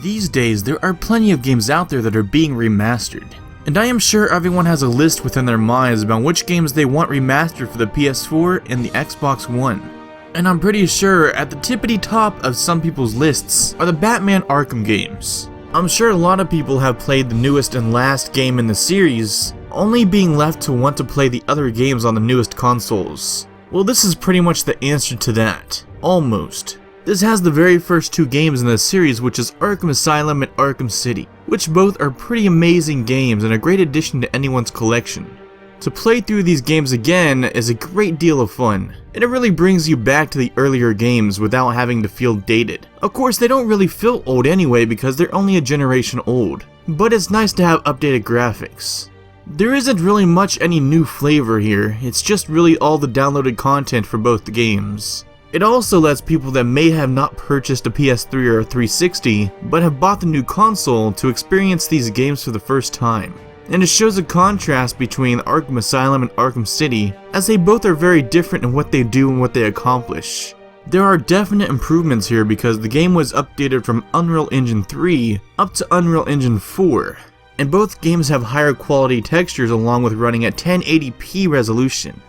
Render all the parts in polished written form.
These days, there are plenty of games out there that are being remastered. And I am sure everyone has a list within their minds about which games they want remastered for the PS4 and the Xbox One. And I'm pretty sure at the tippity top of some people's lists are the Batman Arkham games. I'm sure a lot of people have played the newest and last game in the series, only being left to want to play the other games on the newest consoles. Well, this is pretty much the answer to that. Almost. This has the very first two games in the series, which is Arkham Asylum and Arkham City, which both are pretty amazing games and a great addition to anyone's collection. To play through these games again is a great deal of fun, and it really brings you back to the earlier games without having to feel dated. Of course, they don't really feel old anyway because they're only a generation old, but it's nice to have updated graphics. There isn't really much any new flavor here, it's just really all the downloaded content for both the games. It also lets people that may have not purchased a PS3 or a 360, but have bought the new console to experience these games for the first time. And it shows a contrast between Arkham Asylum and Arkham City, as they both are very different in what they do and what they accomplish. There are definite improvements here because the game was updated from Unreal Engine 3 up to Unreal Engine 4, and both games have higher quality textures along with running at 1080p resolution.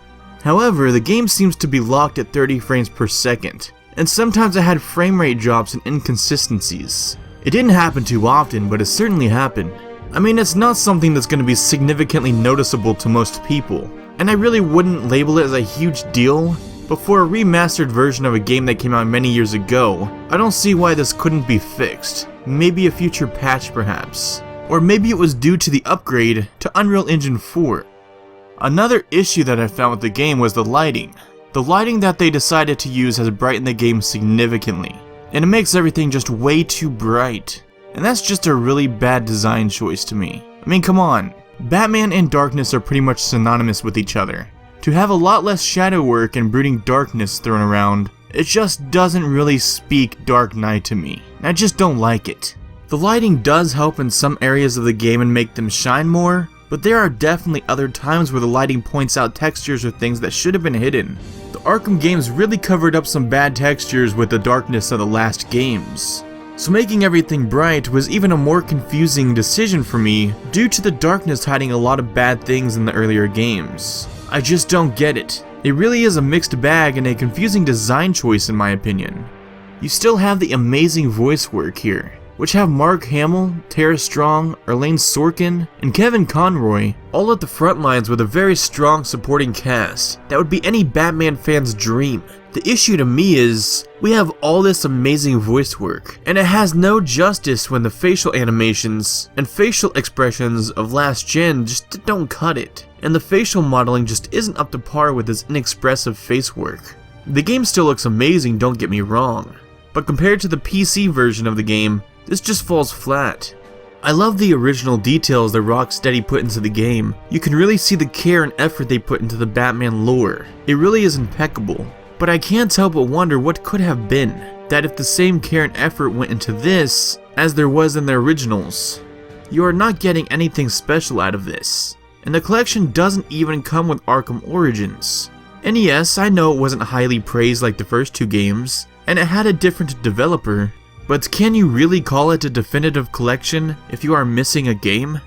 However, the game seems to be locked at 30 frames per second, and sometimes it had frame rate drops and inconsistencies. It didn't happen too often, but it certainly happened. I mean, it's not something that's going to be significantly noticeable to most people, and I really wouldn't label it as a huge deal, but for a remastered version of a game that came out many years ago, I don't see why this couldn't be fixed. Maybe a future patch perhaps. Or maybe it was due to the upgrade to Unreal Engine 4. Another issue that I found with the game was the lighting. The lighting that they decided to use has brightened the game significantly, and it makes everything just way too bright. And that's just a really bad design choice to me. I mean, come on. Batman and darkness are pretty much synonymous with each other. To have a lot less shadow work and brooding darkness thrown around, it just doesn't really speak Dark Knight to me. I just don't like it. The lighting does help in some areas of the game and make them shine more, but there are definitely other times where the lighting points out textures or things that should have been hidden. The Arkham games really covered up some bad textures with the darkness of the last games. So making everything bright was even a more confusing decision for me due to the darkness hiding a lot of bad things in the earlier games. I just don't get it. It really is a mixed bag and a confusing design choice in my opinion. You still have the amazing voice work here, which have Mark Hamill, Tara Strong, Elaine Sorkin, and Kevin Conroy all at the front lines with a very strong supporting cast that would be any Batman fan's dream. The issue to me is, we have all this amazing voice work, and it has no justice when the facial animations and facial expressions of last gen just don't cut it, and the facial modeling just isn't up to par with this inexpressive face work. The game still looks amazing, don't get me wrong, but compared to the PC version of the game, this just falls flat. I love the original details that Rocksteady put into the game. You can really see the care and effort they put into the Batman lore. It really is impeccable. But I can't help but wonder what could have been, that if the same care and effort went into this as there was in the originals. You are not getting anything special out of this. And the collection doesn't even come with Arkham Origins. And yes, I know it wasn't highly praised like the first two games, and it had a different developer, but can you really call it a definitive collection if you are missing a game?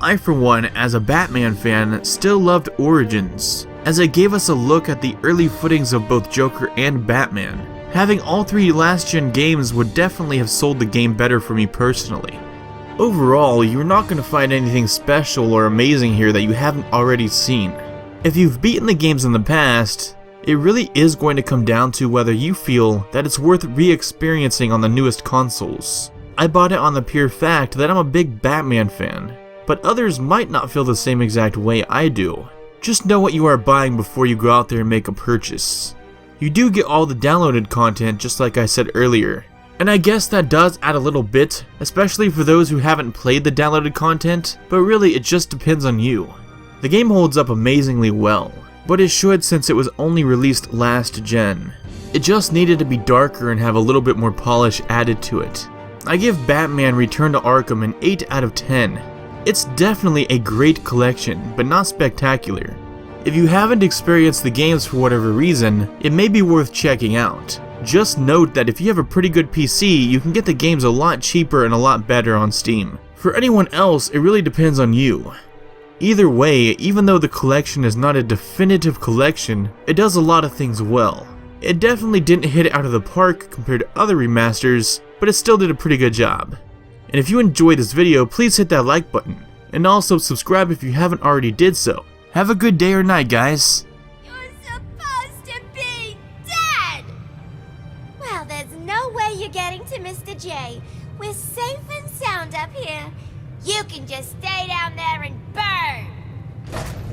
I for one, as a Batman fan, still loved Origins, as it gave us a look at the early footings of both Joker and Batman. Having all three last-gen games would definitely have sold the game better for me personally. Overall, you're not going to find anything special or amazing here that you haven't already seen. If you've beaten the games in the past, it really is going to come down to whether you feel that it's worth re-experiencing on the newest consoles. I bought it on the pure fact that I'm a big Batman fan, but others might not feel the same exact way I do. Just know what you are buying before you go out there and make a purchase. You do get all the downloaded content just like I said earlier, and I guess that does add a little bit, especially for those who haven't played the downloaded content, but really it just depends on you. The game holds up amazingly well, but it should since it was only released last gen. It just needed to be darker and have a little bit more polish added to it. I give Batman Return to Arkham an 8 out of 10. It's definitely a great collection, but not spectacular. If you haven't experienced the games for whatever reason, it may be worth checking out. Just note that if you have a pretty good PC, you can get the games a lot cheaper and a lot better on Steam. For anyone else, it really depends on you. Either way, even though the collection is not a definitive collection, it does a lot of things well. It definitely didn't hit it out of the park compared to other remasters, but it still did a pretty good job. And if you enjoyed this video, please hit that like button, and also subscribe if you haven't already did so. Have a good day or night, guys. You're supposed to be dead! Well, there's no way you're getting to Mr. J. We're safe and sound up here. You can just stay down there and burn!